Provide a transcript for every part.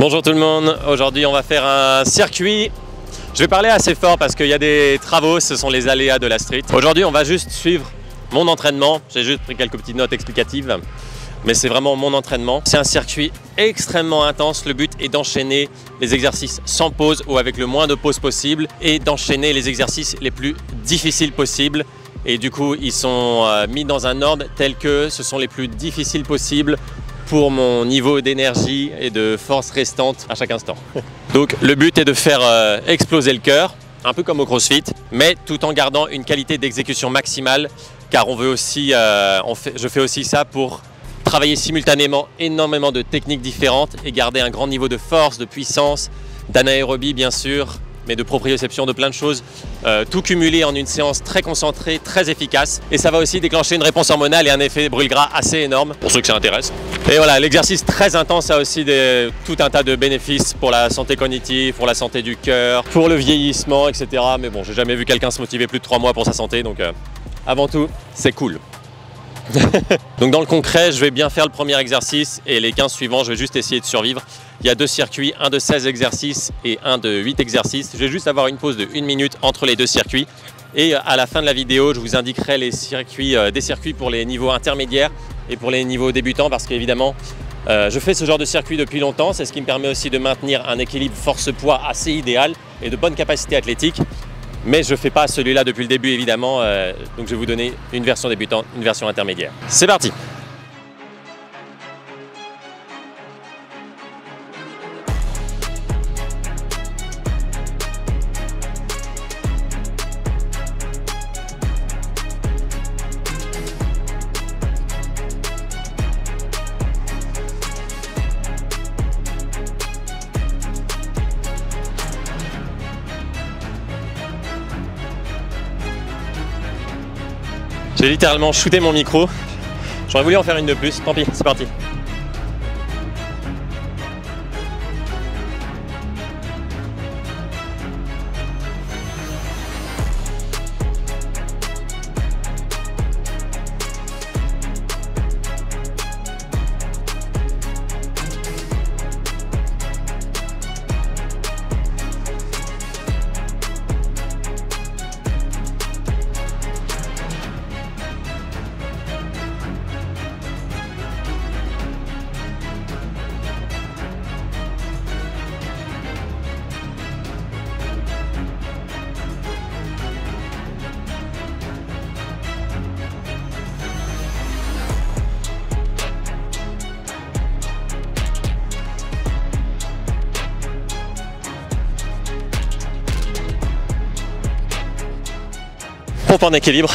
Bonjour tout le monde, aujourd'hui on va faire un circuit. Je vais parler assez fort parce qu'il y a des travaux, ce sont les aléas de la street. Aujourd'hui on va juste suivre mon entraînement, j'ai juste pris quelques petites notes explicatives, mais c'est vraiment mon entraînement. C'est un circuit extrêmement intense, le but est d'enchaîner les exercices sans pause ou avec le moins de pause possible et d'enchaîner les exercices les plus difficiles possibles. Et du coup ils sont mis dans un ordre tel que ce sont les plus difficiles possibles pour mon niveau d'énergie et de force restante à chaque instant. Donc le but est de faire exploser le cœur, un peu comme au CrossFit, mais tout en gardant une qualité d'exécution maximale, car on veut aussi, je fais aussi ça pour travailler simultanément énormément de techniques différentes et garder un grand niveau de force, de puissance, d'anaérobie bien sûr, mais de proprioception, de plein de choses, tout cumulé en une séance très concentrée, très efficace. Et ça va aussi déclencher une réponse hormonale et un effet brûle-gras assez énorme, pour ceux que ça intéresse. Et voilà, l'exercice très intense a aussi tout un tas de bénéfices pour la santé cognitive, pour la santé du cœur, pour le vieillissement, etc. Mais bon, j'ai jamais vu quelqu'un se motiver plus de 3 mois pour sa santé, donc avant tout, c'est cool. Donc dans le concret, je vais bien faire le premier exercice et les 15 suivants, je vais juste essayer de survivre. Il y a 2 circuits, un de 16 exercices et un de 8 exercices. Je vais juste avoir une pause de 1 minute entre les 2 circuits. Et à la fin de la vidéo, je vous indiquerai les circuits, des circuits pour les niveaux intermédiaires et pour les niveaux débutants, parce qu'évidemment, je fais ce genre de circuit depuis longtemps. C'est ce qui me permet aussi de maintenir un équilibre force-poids assez idéal et de bonnes capacités athlétiques. Mais je ne fais pas celui-là depuis le début évidemment, donc je vais vous donner une version débutante, une version intermédiaire. C'est parti! J'ai littéralement shooté mon micro. J'aurais voulu en faire une de plus, tant pis, c'est parti. Pompe en équilibre.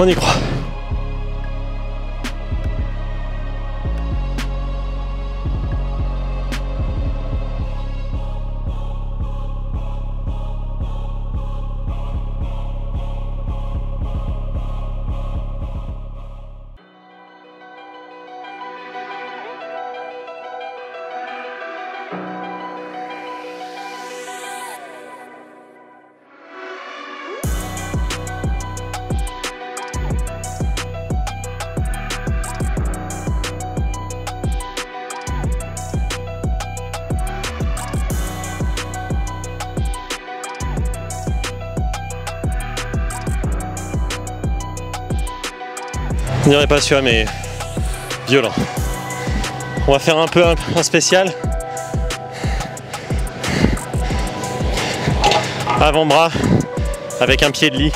On y croit. On dirait pas celui-là, mais violent. On va faire un peu un spécial. Avant-bras avec un pied de lit.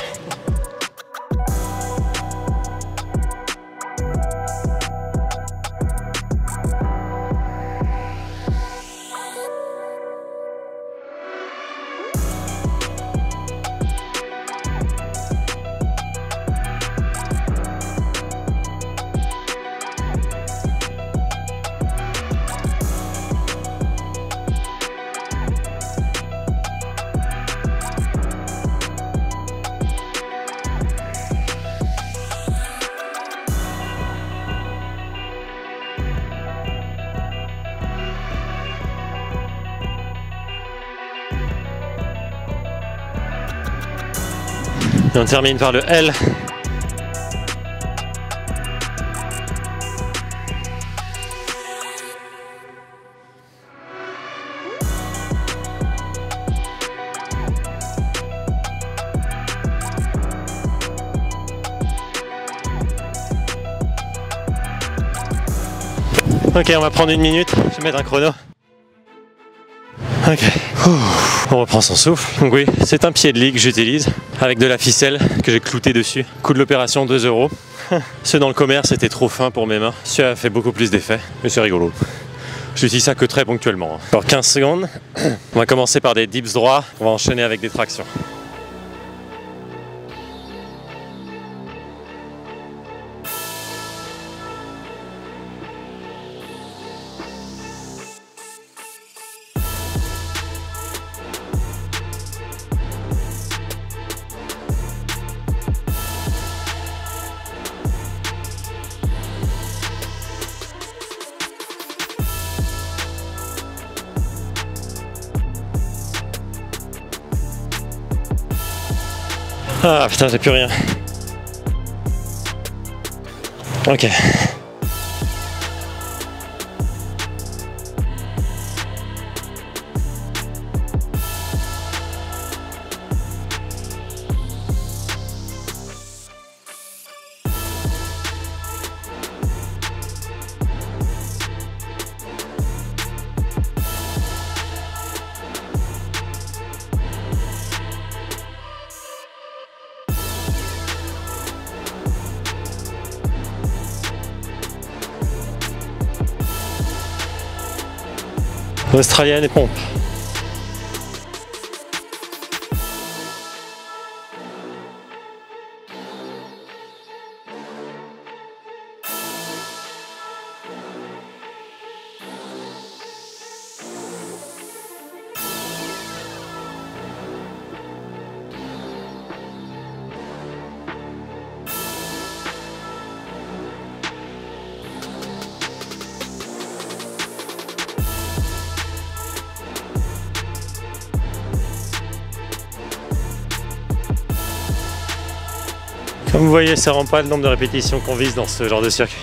Et on termine par le L. Ok, on va prendre une minute, je vais mettre un chrono. Ok, on reprend son souffle. Donc oui, c'est un pied de lit que j'utilise avec de la ficelle que j'ai clouté dessus. Coût de l'opération 2 €. Ceux dans le commerce étaient trop fins pour mes mains. Celui-là a fait beaucoup plus d'effet, mais c'est rigolo. J'utilise ça que très ponctuellement. Alors 15 secondes. On va commencer par des dips droits. On va enchaîner avec des tractions. Ah putain, j'ai plus rien. Ok. Australienne et pompe. Comme vous voyez, ça rend pas le nombre de répétitions qu'on vise dans ce genre de circuit.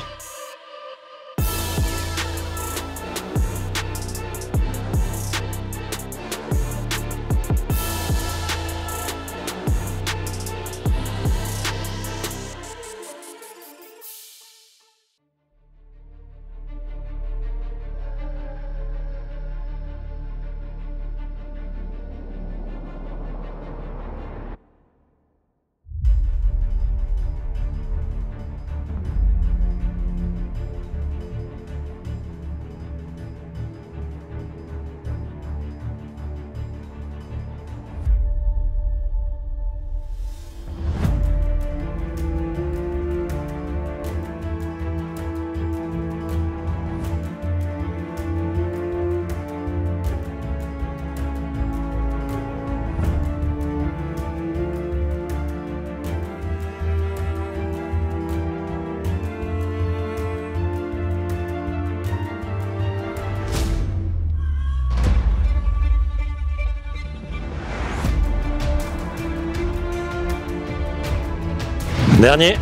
Dernier.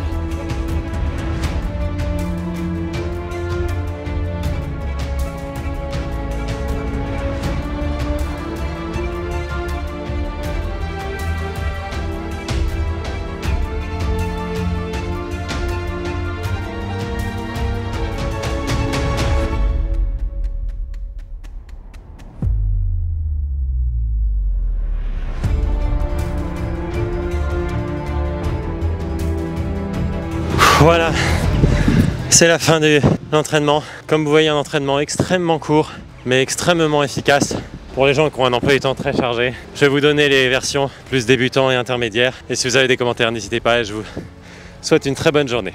Voilà, c'est la fin de l'entraînement. Comme vous voyez, un entraînement extrêmement court, mais extrêmement efficace pour les gens qui ont un emploi du temps très chargé. Je vais vous donner les versions plus débutants et intermédiaires. Et si vous avez des commentaires, n'hésitez pas et je vous souhaite une très bonne journée.